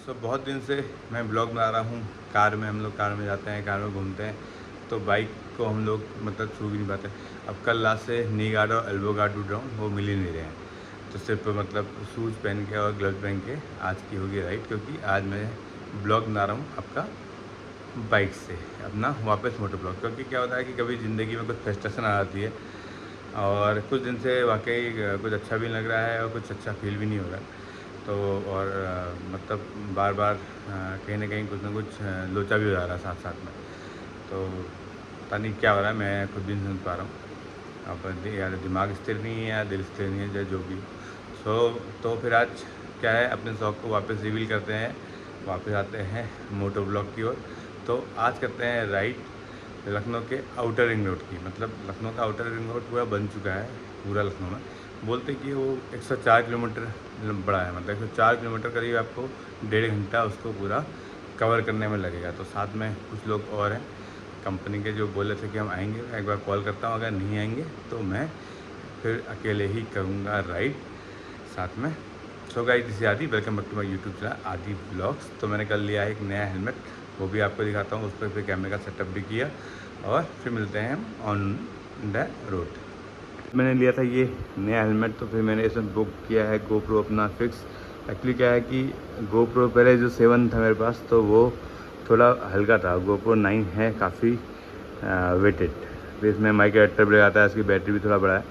बहुत दिन से मैं ब्लॉग बना रहा हूँ। कार में हम लोग कार में जाते हैं, कार में घूमते हैं, तो बाइक को हम लोग मतलब छू भी नहीं पाते। अब कल रात से नी गार्ड और एल्बो गार्ड ढूंढ रहा हूँ, वो मिल ही नहीं रहे हैं। तो सिर्फ मतलब शूज़ पहन के और ग्लव्स पहन के आज की होगी राइड, क्योंकि आज मैं ब्लॉग बना रहा हूँ आपका बाइक से, अपना वापस मोटर ब्लॉग। क्योंकि क्या होता है कि कभी ज़िंदगी में कुछ फ्रस्ट्रेशन आ जाती है और कुछ दिन से वाकई कुछ अच्छा भी लग रहा है और कुछ अच्छा फील भी नहीं हो रहा है। तो और मतलब बार बार कहीं ना कहीं कुछ ना कुछ लोचा भी हो जा रहा है साथ साथ में। तो पता नहीं क्या हो रहा है, मैं खुद भी नहीं समझ पा रहा हूँ। अब यार दिमाग स्थिर नहीं है या दिल स्थिर नहीं है, चाहे जो भी। तो फिर आज क्या है, अपने शौक़ को वापस रिवील करते हैं, वापस आते हैं मोटर ब्लॉग की ओर। तो आज करते हैं राइड लखनऊ के आउटर रिंग रोड की। मतलब लखनऊ का आउटर रिंग रोड पूरा बन चुका है, पूरा लखनऊ में बोलते कि वो 104 किलोमीटर बड़ा है। मतलब 104 किलोमीटर करीब आपको 1.5 घंटा उसको पूरा कवर करने में लगेगा। तो साथ में कुछ लोग और हैं कंपनी के जो बोले थे कि हम आएंगे। एक बार कॉल करता हूँ, अगर नहीं आएंगे तो मैं फिर अकेले ही करूँगा राइड साथ में। So guys, this is Aadi, welcome back to my YouTube channel Aadi blogs. तो मैंने कल लिया है एक नया हेलमेट, वो भी आपको दिखाता हूँ। उस पर फिर कैमरे का सेटअप भी किया और फिर मिलते हैं हम ऑन द रोड। मैंने लिया था ये नया हेलमेट, तो फिर मैंने इसमें बुक किया है GoPro अपना फिक्स। एक्चुअली क्या है कि GoPro पहले जो 7 था मेरे पास, तो वो थोड़ा हल्का था। GoPro 9 है काफ़ी वेटेड, फिर इसमें माइक्रो एडेप्टर भी आता है, इसकी बैटरी भी थोड़ा बड़ा है।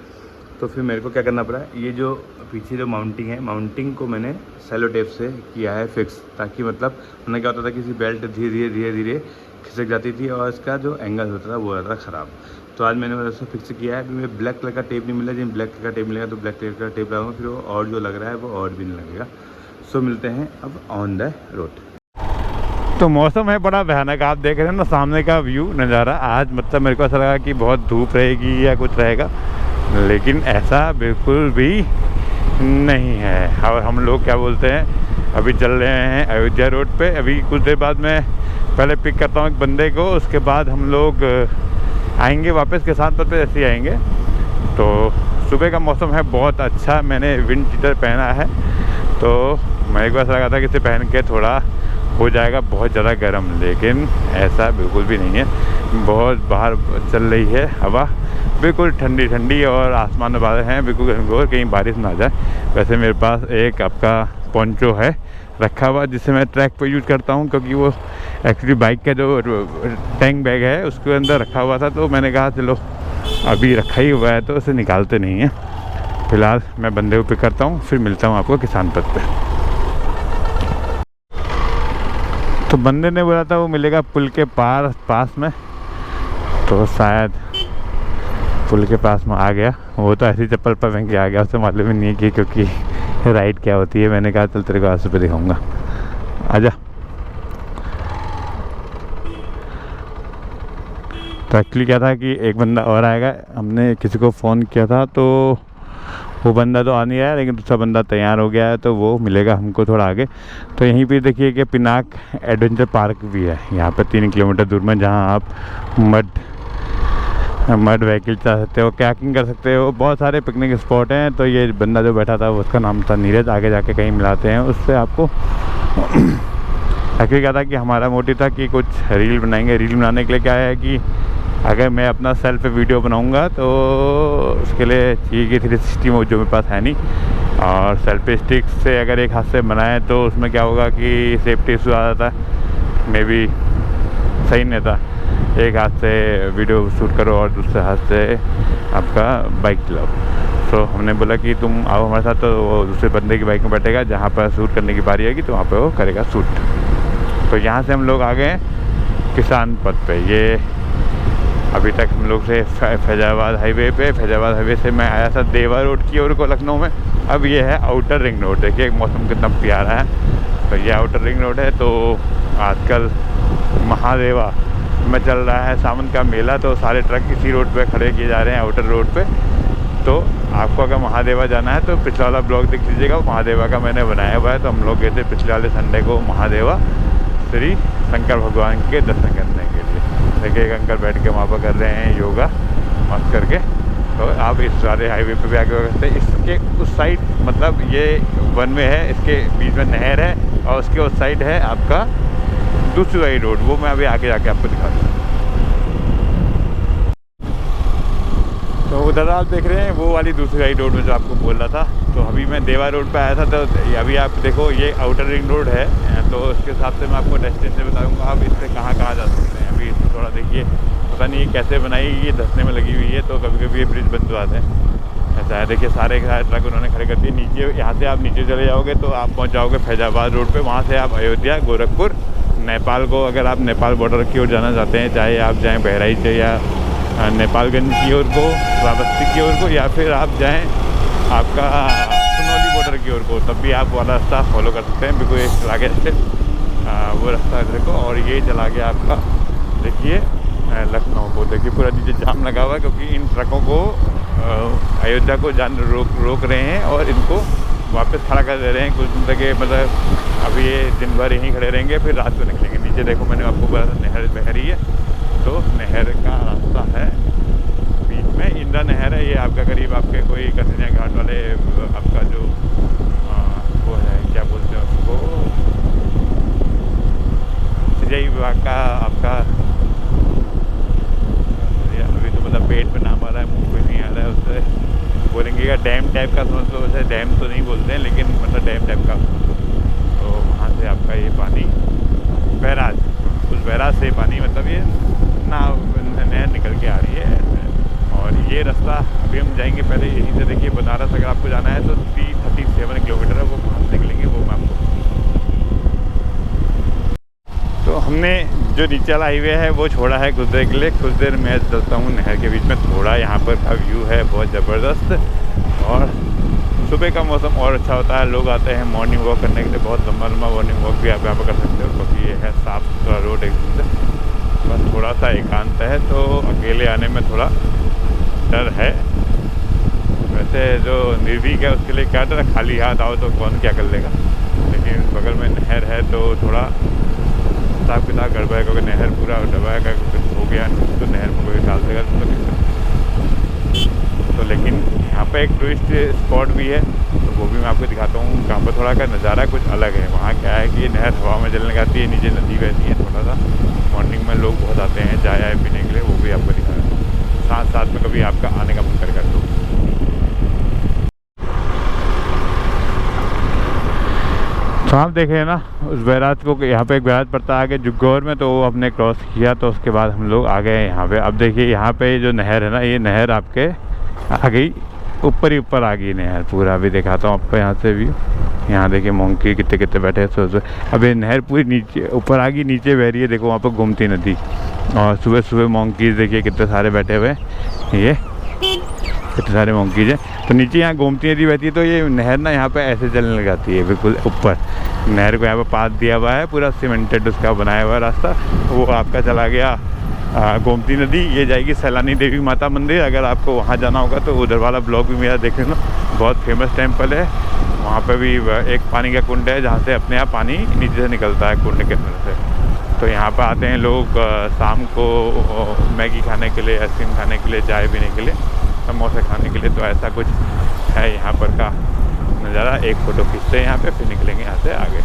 तो फिर मेरे को क्या करना पड़ा, ये जो पीछे जो माउंटिंग है, माउंटिंग को मैंने सेलो टेप से किया है फिक्स, ताकि मतलब मैंने क्या होता था, किसी बेल्ट धीरे धीरे खिसक जाती थी और इसका जो एंगल होता था वो होता था ख़राब। तो आज मैंने उसको फिक्स किया है। अभी मुझे ब्लैक कलर का टेप नहीं मिला, जब ब्लैक कलर का टेप मिलेगा तो ब्लैक कलर का टेप लगाऊंगा, फिर वो और जो लग रहा है वो और भी नहीं लगेगा। सो मिलते हैं अब ऑन द रोड। तो मौसम है बड़ा भयानक, आप देख रहे हैं ना सामने का व्यू नज़ारा। आज मतलब मेरे को ऐसा लगा कि बहुत धूप रहेगी या कुछ रहेगा, लेकिन ऐसा बिल्कुल भी नहीं है। और हम लोग क्या बोलते हैं, अभी चल रहे हैं अयोध्या रोड पे। अभी कुछ देर बाद मैं पहले पिक करता हूँ एक बंदे को, उसके बाद हम लोग आएंगे वापस किसान पथ पे, ऐसे ही आएंगे। तो सुबह का मौसम है बहुत अच्छा, मैंने विंड चीटर पहना है, तो मेरे को ऐसा लगा था कि इसे पहन के थोड़ा हो जाएगा बहुत ज़्यादा गर्म, लेकिन ऐसा बिल्कुल भी नहीं है। बहुत बाहर चल रही है हवा, बिल्कुल ठंडी ठंडी, और आसमान में बादल हैं बिल्कुल घनघोर, कहीं बारिश ना आ जाए। वैसे मेरे पास एक आपका पोंचो है रखा हुआ, जिसे मैं ट्रैक पे यूज़ करता हूँ, क्योंकि वो एक्चुअली बाइक का जो टैंक बैग है उसके अंदर रखा हुआ था। तो मैंने कहा चलो अभी रखा ही हुआ है तो उसे निकालते नहीं हैं। फिलहाल मैं बंदे को पिक करता हूँ, फिर मिलता हूँ आपको किसान पथ पे। तो बंदे ने बोला था वो मिलेगा पुल के पास में, तो शायद पुल के पास में आ गया। वो तो ऐसी चप्पल पहन के आ गया, उसे मालूम ही नहीं कि क्योंकि राइड क्या होती है। मैंने कहा चल तेरे को 80 रुपये दिखाऊँगा, आजा। तो एक्चुअली क्या था कि एक बंदा और आएगा, हमने किसी को फ़ोन किया था, तो वो बंदा तो आ नहीं आया, लेकिन दूसरा बंदा तैयार हो गया है, तो वो मिलेगा हमको थोड़ा आगे। तो यहीं पे देखिए कि पिनाक एडवेंचर पार्क भी है यहाँ पे 3 किलोमीटर दूर में, जहाँ आप मड व्हीकल चला सकते हो, कैकिंग कर सकते हो, बहुत सारे पिकनिक स्पॉट हैं। तो ये बंदा जो बैठा था उसका नाम था नीरज, आगे जाके कहीं मिलाते हैं उससे आपको। एक्चुअली क्या था कि हमारा मोटिव था कि कुछ रील बनाएंगे। रील बनाने के लिए क्या है कि अगर मैं अपना सेल्फ वीडियो बनाऊंगा तो उसके लिए चाहिए कि 360 मोड, जो मेरे पास है नहीं। और सेल्फी स्टिक से अगर एक हाथ से बनाए तो उसमें क्या होगा कि सेफ्टी इशू आ जाता है, मे बी सही नहीं था। एक हाथ से वीडियो शूट करो और दूसरे हाथ से आपका बाइक चलाओ। तो हमने बोला कि तुम आओ हमारे साथ, तो वो दूसरे बंदे की बाइक में बैठेगा, जहाँ पर शूट करने की बारी आएगी तो वहाँ पे वो करेगा शूट। तो यहाँ से हम लोग आ गए किसान पथ पे। ये अभी तक हम लोग से फैजाबाद हाईवे पे, फैजाबाद हाईवे से मैं आया था देवा रोड की ओर को लखनऊ में। अब ये है आउटर रिंग रोड। देखिए मौसम कितना प्यारा है। तो ये आउटर रिंग रोड है। तो आजकल महादेवा में चल रहा है सावन का मेला, तो सारे ट्रक इसी रोड पे खड़े किए जा रहे हैं आउटर रोड पे। तो आपको अगर महादेवा जाना है तो पिछला वाला ब्लॉग देख लीजिएगा, महादेवा का मैंने बनाया हुआ है। तो हम लोग गए थे पिछले वाले संडे को महादेवा, श्री शंकर भगवान के दर्शन करने के लिए। देखिए एक अंकल बैठ के वहाँ पर कर रहे हैं योगा मस्त करके। तो आप इस सारे हाईवे पे भी आगे सकते हैं। इसके उस साइड मतलब ये वन वे है, इसके बीच में नहर है और उसके उस साइड है आपका दूसरी वाली रोड, वो मैं अभी आगे जाके आपको दिखाता हूँ। तो उधर आप देख रहे हैं वो वाली दूसरी वाली रोड में जो आपको बोल रहा था। तो अभी मैं देवा रोड पे आया था, तो अभी आप देखो ये आउटर रिंग रोड है, तो उसके हिसाब से मैं आपको डेस्टिनेशन बताऊंगा आप इससे कहाँ कहाँ जा सकते हैं। अभी थोड़ा देखिए, पता नहीं ये कैसे बनाई, ये धंसने में लगी हुई है, तो कभी कभी ये ब्रिज बन जाते हैं। ऐसा है, देखिए सारे ट्रक उन्होंने खड़े कर दिए नीचे। यहाँ से आप नीचे चले जाओगे तो आप पहुँच जाओगे फैजाबाद रोड पे। वहाँ से आप अयोध्या, गोरखपुर, नेपाल को, अगर आप नेपाल बॉर्डर की ओर जाना चाहते हैं, चाहे आप जाएँ बहराइच या नेपालगंज की ओर को, श्रावस्ती की ओर को, या फिर आप जाएँ आपका सुनौली बॉर्डर की ओर को, तब भी आप वाला रास्ता फॉलो कर सकते हैं। बिल्कुल एक चला गया से वो रास्ता देखो, और ये चला गया आपका देखिए लखनऊ को। देखिए पूरा नीचे जाम लगा हुआ है, क्योंकि इन ट्रकों को अयोध्या को रोक रहे हैं और इनको वापस खड़ा कर दे रहे हैं कुछ दिन तक। मतलब अभी ये दिन भर यहीं खड़े रहेंगे, फिर रात को निकलेंगे। नीचे देखो मैंने आपको बोला था नहर बह रही है, तो नहर का रास्ता है बीच में, इंदिरा नहर है ये आपका, करीब आपके कोई कटरिया घाट वाले आपका जो वो है, क्या बोलते हैं उसको, सिंचाई विभाग का आपका, अभी तो मतलब पेट पे नाम आ रहा है, मुँह पे नहीं आ रहा है, उससे बोलेंगे या डैम टाइप का समझ लो। वैसे डैम तो नहीं बोलते हैं, लेकिन मतलब डैम टाइप का। तो वहाँ से आपका ये पानी बैराज, उस बैराज से पानी मतलब ये नहर निकल के आ रही है। और ये रास्ता अभी हम जाएंगे पहले यहीं से। देखिए बनारस अगर आपको जाना है तो 37 किलोमीटर है, वो कहाँ से निकलेंगे वो मैं आपको। तो हमने जो नीचे वाला हाईवे है वो छोड़ा है कुछ देर के लिए। कुछ देर मैं चलता हूँ नहर के बीच में। थोड़ा यहाँ पर का व्यू है बहुत ज़बरदस्त, और सुबह का मौसम और अच्छा होता है। लोग आते हैं मॉर्निंग वॉक करने के लिए, बहुत लंबा लंबा मॉर्निंग वॉक भी आप यहाँ पर कर सकते हो, क्योंकि ये है साफ़ सुथरा रोड एकदम से। बस थोड़ा सा एकांत है, तो अकेले आने में थोड़ा डर है। वैसे जो निर्भीक है उसके लिए क्या डर, खाली हाथ आओ तो कौन क्या कर लेगा। लेकिन बगल में नहर है तो थोड़ा हिसाब किताब गड़बड़ है, क्योंकि नहर पूरा डबा है, कुछ हो गया तो नहर में कोई डाल देगा तो। लेकिन यहाँ पे एक टूरिस्ट स्पॉट भी है, तो वो भी मैं आपको दिखाता हूँ। जहाँ पर थोड़ा का नज़ारा कुछ अलग है। वहाँ क्या है कि ये नहर हवा में चलने आती है, नीचे नदी बहती है थोड़ा सा। मॉर्निंग में लोग बहुत आते हैं चाय पीने के लिए, वो भी आपको दिखा रहा हूँ। साथ साथ में कभी आपका आने का मन करेगा तो। तो आप देखे ना उस बैराज को, यहाँ पे एक बैराज पड़ता है आगे जुग्गौर में, तो वो हमने क्रॉस किया। तो उसके बाद हम लोग आ गए यहाँ पे। अब देखिए यहाँ पे जो नहर है ना, ये नहर आपके आ गई ऊपर ही ऊपर आ गई नहर पूरा। अभी दिखाता हूँ आपको यहाँ से भी। यहाँ देखिए मोंकी कितने कितने बैठे हैं सो। अब ये नहर पूरी नीचे ऊपर आ गई, नीचे बह रही है। देखो वहाँ पर गोमती नदी, और सुबह सुबह मोंकीज देखिए कितने सारे बैठे हुए हैं, ये कितने सारे मोंकीज हैं। तो नीचे यहाँ गोमती नदी बहती है, तो ये नहर ना यहाँ पे ऐसे चलने लग जाती है बिल्कुल ऊपर। नहर को यहाँ पे पास दिया हुआ है, पूरा सीमेंटेड उसका बनाया हुआ रास्ता। वो आपका चला गया गोमती नदी, ये जाएगी सैलानी देवी माता मंदिर। अगर आपको वहाँ जाना होगा तो उधर वाला ब्लॉग भी मेरा देख लेना, बहुत फेमस टेम्पल है। वहाँ पे भी एक पानी का कुंड है, जहाँ से अपने आप पानी नीचे से निकलता है कुंड के अंदर से। तो यहाँ पर आते हैं लोग शाम को मैगी खाने के लिए, आइसक्रीम खाने के लिए, चाय पीने के लिए, समोसे खाने के लिए। तो ऐसा कुछ है यहाँ पर का नज़ारा। एक फ़ोटो खींचते हैं यहाँ पे, फिर निकलेंगे यहाँ से आगे।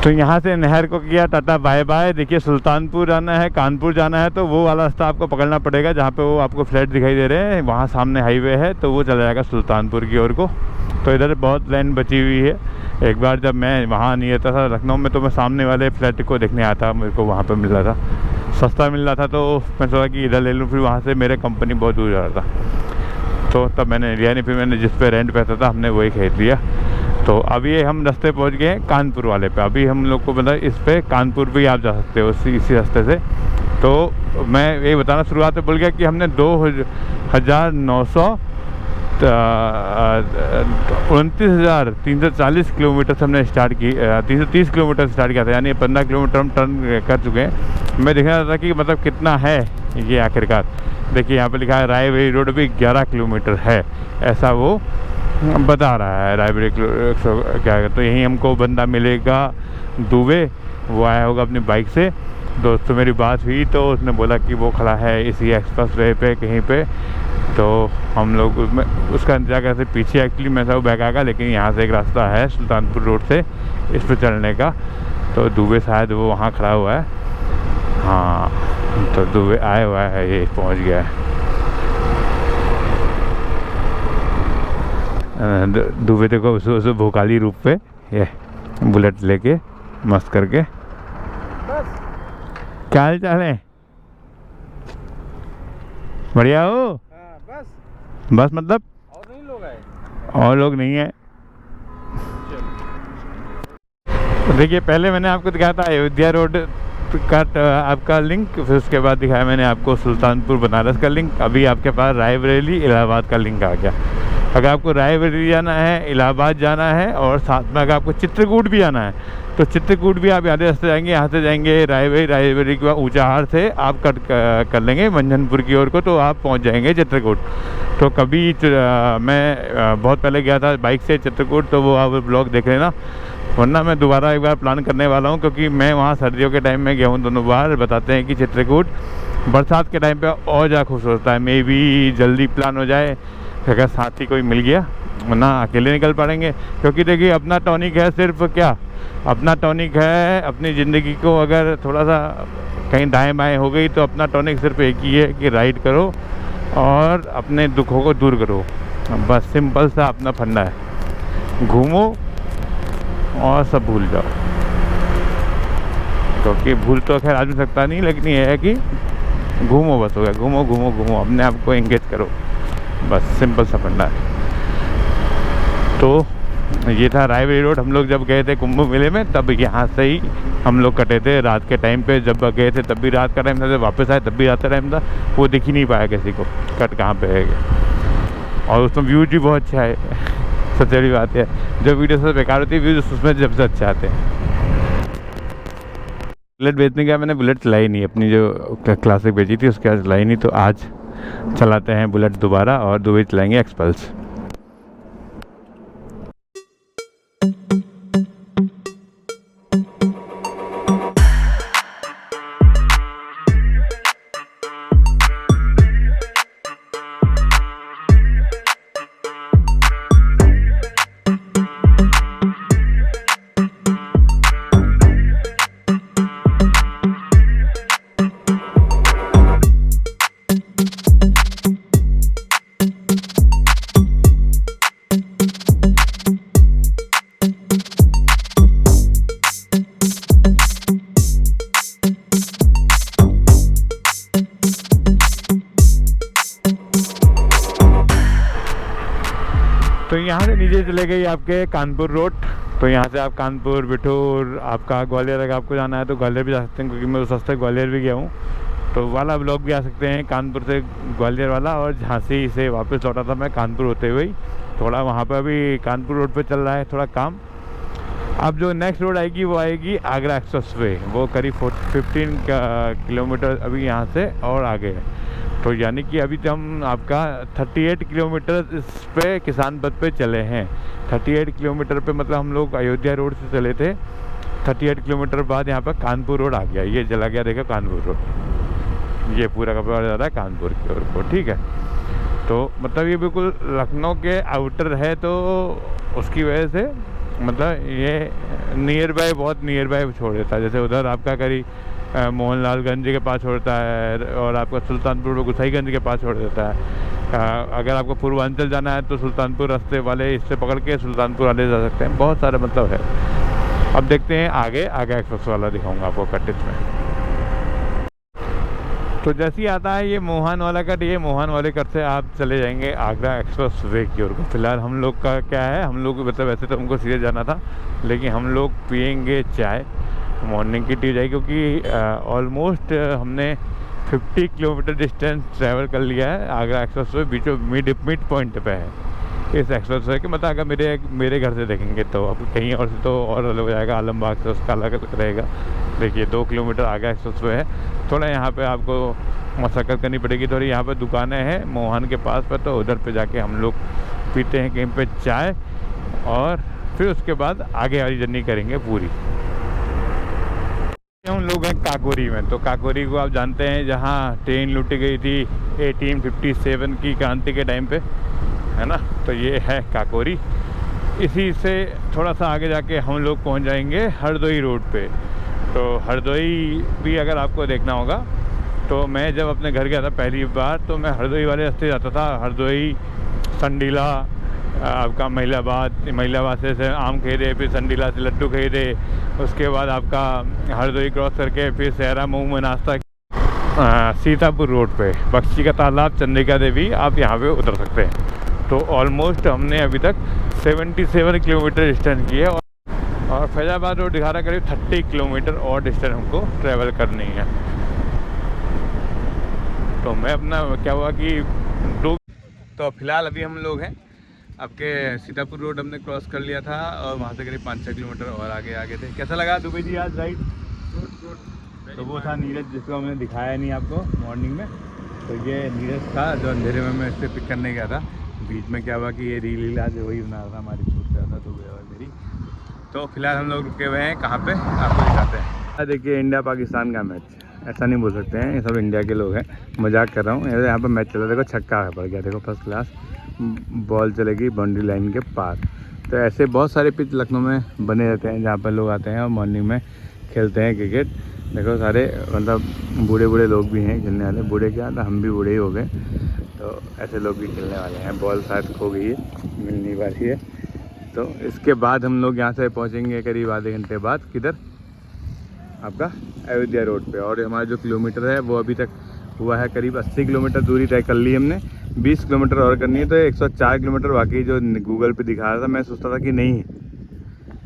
तो यहाँ से नहर को किया टाटा बाय बाय। देखिए सुल्तानपुर जाना है, कानपुर जाना है, तो वो वाला रास्ता आपको पकड़ना पड़ेगा, जहाँ पे वो आपको फ्लैट दिखाई दे रहे हैं। वहाँ सामने हाईवे है, तो वो चला जाएगा सुल्तानपुर की ओर को। तो इधर बहुत लाइन बची हुई है। एक बार जब मैं वहाँ नहीं रहता था लखनऊ में, तो मैं सामने वाले फ्लैट को देखने आया था। मेरे को वहाँ पर मिल रहा था, सस्ता मिल रहा था, तो मैं सोचा कि इधर ले लूँ। फिर वहाँ से मेरे कंपनी बहुत दूर जा रहा था, तो तब मैंने लिया नहीं। फिर मैंने जिस पे रेंट पैसा था हमने वही खरीद लिया। तो अभी हम रास्ते पहुंच गए हैं कानपुर वाले पे। अभी हम लोग को मतलब इस पे कानपुर भी आप जा सकते हो इसी रास्ते से। तो मैं ये बताना शुरुआत में भूल गया कि हमने 29,340 किलोमीटर से हमने स्टार्ट की, 330 किलोमीटर से स्टार्ट किया था, यानी 15 किलोमीटर हम टर्न कर चुके हैं। मैं देखना था कि मतलब कितना है ये आखिरकार। देखिए यहाँ पे लिखा है रायबरेली रोड भी 11 किलोमीटर है, ऐसा वो बता रहा है। रायबरेली क्या, तो यहीं हमको बंदा मिलेगा दुबे, वो आया होगा अपनी बाइक से। दोस्तों मेरी बात हुई तो उसने बोला कि वो खड़ा है इसी एक्सप्रेस वे पे कहीं पे तो हम लोग उसमें उसका इंतजार करते पीछे एक्चुअली मैं सब बैक आएगा, लेकिन यहाँ से एक रास्ता है सुल्तानपुर रोड से इस पर चढ़ने का। तो दुबे शायद वो वहाँ खड़ा हुआ है। हाँ, तो दुबे आया हुआ है, ये पहुँच गया है। दुबे देखो उस भोकाली रूप पे ये बुलेट लेके मस्त करके। बस क्या हाल चाल है? बढ़िया हो? हाँ, बस बस मतलब और नहीं लोग आए। और लोग नहीं है। तो देखिए, पहले मैंने आपको दिखाया था अयोध्या रोड का आपका लिंक, फिर उसके बाद दिखाया मैंने आपको सुल्तानपुर बनारस का लिंक। अभी आपके पास रायबरेली इलाहाबाद का लिंक आ गया। अगर आपको रायबरेली जाना है, इलाहाबाद जाना है और साथ में अगर आपको चित्रकूट भी जाना है तो चित्रकूट भी आप आधे रास्ते जाएंगे। यहाँ से जाएंगे रायबरेली के बाद ऊंचाहार से आप कट कर लेंगे मंझनपुर की ओर को, तो आप पहुँच जाएंगे चित्रकूट। तो कभी मैं बहुत पहले गया था बाइक से चित्रकूट, तो वो आप ब्लॉग देख लेना, वरना मैं दोबारा एक बार प्लान करने वाला हूँ, क्योंकि मैं वहाँ सर्दियों के टाइम में गया हूँ दोनों बार। बताते हैं कि चित्रकूट बरसात के टाइम पे और ज़्यादा खूबसूरत होता है। मे भी जल्दी प्लान हो जाए अगर साथी कोई मिल गया, वरना अकेले निकल पड़ेंगे। क्योंकि देखिए, अपना टॉनिक है सिर्फ क्या, अपना टॉनिक है अपनी ज़िंदगी को अगर थोड़ा सा कहीं दाएँ बाएँ हो गई तो अपना टॉनिक सिर्फ एक ही है कि राइड करो और अपने दुखों को दूर करो। बस सिंपल सा अपना फंडा है, घूमो और सब भूल जाओ। क्योंकि भूल तो खैर आदमी सकता नहीं, लेकिन ये है कि घूमो, बस हो गया। घूमो घूमो घूमो, अपने आप को एंगेज करो, बस सिंपल सा फंडा है। तो ये था रायबरेली रोड। हम लोग जब गए थे कुंभ मेले में, तब यहाँ से ही हम लोग कटे थे रात के टाइम पे। जब गए थे तब भी रात का टाइम था, जब वापस आए तब भी रात का टाइम था। वो दिख ही नहीं पाया किसी को कट कहाँ पे है। और उसमें व्यूज भी बहुत अच्छा है। सबसे बड़ी बात है, जो वीडियो सबसे बेकार होती है व्यूज उसमें सबसे अच्छे आते हैं। बुलेट बेचने का मैंने बुलेट चलाई नहीं, अपनी जो क्लासिक बेची थी उसके बाद चलाई नहीं। तो आज चलाते हैं बुलेट दोबारा और दुबई चलाएंगे एक्सपल्स। तो यहाँ से नीचे चले गई आपके कानपुर रोड। तो यहाँ से आप कानपुर, बिठूर, आपका ग्वालियर अगर आपको जाना है तो ग्वालियर भी जा सकते हैं, क्योंकि मैं उस रास्ते ग्वालियर भी गया हूँ। तो वाला ब्लॉग भी आ सकते हैं, कानपुर से ग्वालियर वाला। और झांसी से वापस लौटा था मैं कानपुर होते हुए ही। थोड़ा वहाँ पर अभी कानपुर रोड पे चल रहा है थोड़ा काम। अब जो नेक्स्ट रोड आएगी वो आएगी आगरा एक्सप्रेस वे। वो करीब 15 किलोमीटर अभी यहाँ से और आगे है। तो यानी कि अभी तो हम आपका 38 किलोमीटर इस पे किसान पथ पे चले हैं। 38 किलोमीटर पे मतलब हम लोग अयोध्या रोड से चले थे। 38 किलोमीटर बाद यहाँ पर कानपुर रोड आ गया, ये चला गया, देखो कानपुर रोड, ये पूरा का पूरा जा रहा है कानपुर की ओर को। ठीक है, तो मतलब ये बिल्कुल लखनऊ के आउटर है, तो उसकी वजह से मतलब ये नियर बाय, बहुत नियर बाय छोड़ देता है। जैसे उधर आपका करीब मोहनलालगंज के पास छोड़ता है, और आपका सुल्तानपुर में गुसाईगंज के पास छोड़ देता है। अगर आपको पूर्वांचल जाना है तो सुल्तानपुर रास्ते वाले इससे पकड़ के सुल्तानपुर वाले जा सकते हैं। बहुत सारे मतलब है। अब देखते हैं आगे एक्सप्रेस वाला दिखाऊंगा आपको कटिस में। तो जैसे ही आता है ये मोहन वाला कट, ये मोहन वाले कट से आप चले जाएंगे आगरा एक्सप्रेस वे की ओर को। फिलहाल हम लोग का क्या है, हम लोग मतलब वैसे तो हमको सीधे जाना था, लेकिन हम लोग पियेंगे चाय, मॉर्निंग की टी जाए, क्योंकि ऑलमोस्ट हमने 50 किलोमीटर डिस्टेंस ट्रैवल कर लिया है। आगरा एक्सप्रेस वे बीचों मिड पॉइंट पे है इस एक्सप्रेस वे के। मतलब अगर मेरे घर से देखेंगे तो, अब कहीं और से तो और अलग हो जाएगा, आलमबाग से उसका अलग रहेगा। देखिए 2 किलोमीटर आगे एक्सप्रेस वे है। थोड़ा यहाँ पे आपको मशक्क़त करनी पड़ेगी थोड़ी। यहाँ पे दुकानें हैं मोहन के पास पर, तो उधर पे जाके हम लोग पीते हैं कहीं पे चाय, और फिर उसके बाद आगे वाली जर्नी करेंगे पूरी। हम लोग हैं काकोरी में। तो काकोरी को आप जानते हैं जहाँ ट्रेन लूटी गई थी 1857 की क्रांति के टाइम पे, है ना। तो ये है काकोरी। इसी से थोड़ा सा आगे जाके हम लोग पहुंच जाएंगे हरदोई रोड पे। तो हरदोई भी अगर आपको देखना होगा तो मैं जब अपने घर गया था पहली बार तो मैं हरदोई वाले रास्ते जाता था। हरदोई, संडीला, आपका महिलाबाद से आम खरीदे, फिर संडीला से लड्डू खरीदे, उसके बाद आपका हरदोई क्रॉस करके फिर सहरा मऊ में नाश्ता, सीतापुर रोड पे बख्शी का तालाब, चंद्रिका देवी, आप यहाँ पे उतर सकते हैं। तो ऑलमोस्ट हमने अभी तक 77 किलोमीटर डिस्टेंस की है और फैजाबाद रोड दिखा रहा करीब 30 किलोमीटर और डिस्टेंस हमको ट्रैवल करनी है। तो मैं अपना क्या हुआ कि तो फ़िलहाल अभी हम लोग हैं आपके सीतापुर रोड हमने क्रॉस कर लिया था और वहाँ से करीब 5-6 किलोमीटर और आगे थे। कैसा लगा दुबई जी आज राइड? तो वो था नीरज जिसको हमने दिखाया नहीं आपको मॉर्निंग में। तो ये नीरज था जो अंधेरे में मैं इससे पिक करने गया था। बीच में क्या हुआ कि ये रील आज वही बना रहा था, हमारी शूट कर रहा था दुबई और मेरी। तो फिलहाल हम लोग रुके हुए हैं कहाँ पे आपको दिखाते हैं। देखिए इंडिया पाकिस्तान का मैच, ऐसा नहीं बोल सकते हैं, ये सब इंडिया के लोग हैं, मजाक कर रहा हूँ। यहाँ पे मैच चला, देखो छक्का पड़ गया, देखो फर्स्ट क्लास बॉल चलेगी बाउंड्री लाइन के पार। तो ऐसे बहुत सारे पिच लखनऊ में बने रहते हैं जहाँ पर लोग आते हैं और मॉर्निंग में खेलते हैं क्रिकेट। देखो सारे मतलब बूढ़े लोग भी हैं खेलने वाले, बूढ़े क्या तो हम भी बूढ़े ही हो गए। तो ऐसे लोग भी खेलने वाले हैं। बॉल शायद खो गई है, मिलने वाली है। तो इसके बाद हम लोग यहाँ से पहुँचेंगे करीब आधे घंटे बाद, किधर आपका अयोध्या रोड पे। और हमारा जो किलोमीटर है वो अभी तक हुआ है करीब 80 किलोमीटर दूरी तय कर ली हमने, 20 किलोमीटर और करनी है। तो 104 किलोमीटर वाकई जो गूगल पे दिखा रहा था, मैं सोचता था कि नहीं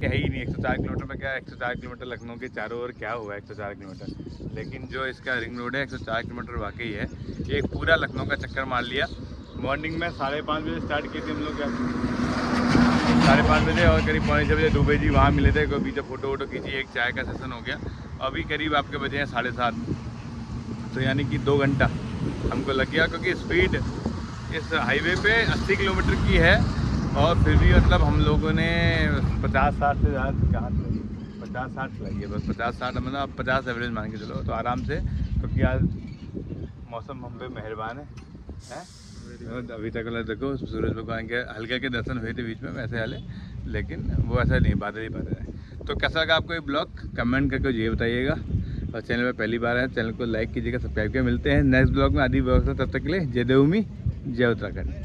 है ही नहीं 104 किलोमीटर में, क्या 104 किलोमीटर लखनऊ के चारों ओर क्या हुआ 104 किलोमीटर। लेकिन जो इसका रिंग रोड है 104 किलोमीटर वाकई है। एक पूरा लखनऊ का चक्कर मार लिया। मॉर्निंग में 5:30 बजे स्टार्ट किए थे हम लोग, 5:30 बजे, और करीब 5:45 बजे दुबई जी वहाँ मिले थे। कोई बीच फोटो वोटो खींची, एक चाय का सेशन हो गया। अभी करीब आपके बजे हैं 7:30, तो यानी कि 2 घंटा हमको लग गया, क्योंकि स्पीड इस हाईवे पे 80 किलोमीटर की है। और फिर भी मतलब हम लोगों ने 50-60 से ज़्यादा कहाँ चलाई, 50-60 चलाई है बस, 50-60 मतलब आप 50 एवरेज मान के चलो। तो आराम से, क्योंकि आज मौसम हम पे मेहरबान है। अभी तक देखो सूरज भगवान के हल्के के दर्शन हुए थे बीच में वैसे वाले, लेकिन वो ऐसा नहीं, बादल ही बादल है। तो कैसा लगा आपको ये ब्लॉग, कमेंट करके ये बताइएगा। और चैनल पे पहली बार है, चैनल को लाइक कीजिएगा, सब्सक्राइब कीजिएगा। मिलते हैं नेक्स्ट ब्लॉग में आदि ब्लॉग से, तब तक के लिए जय देवभूमि, जय उत्तराखंड।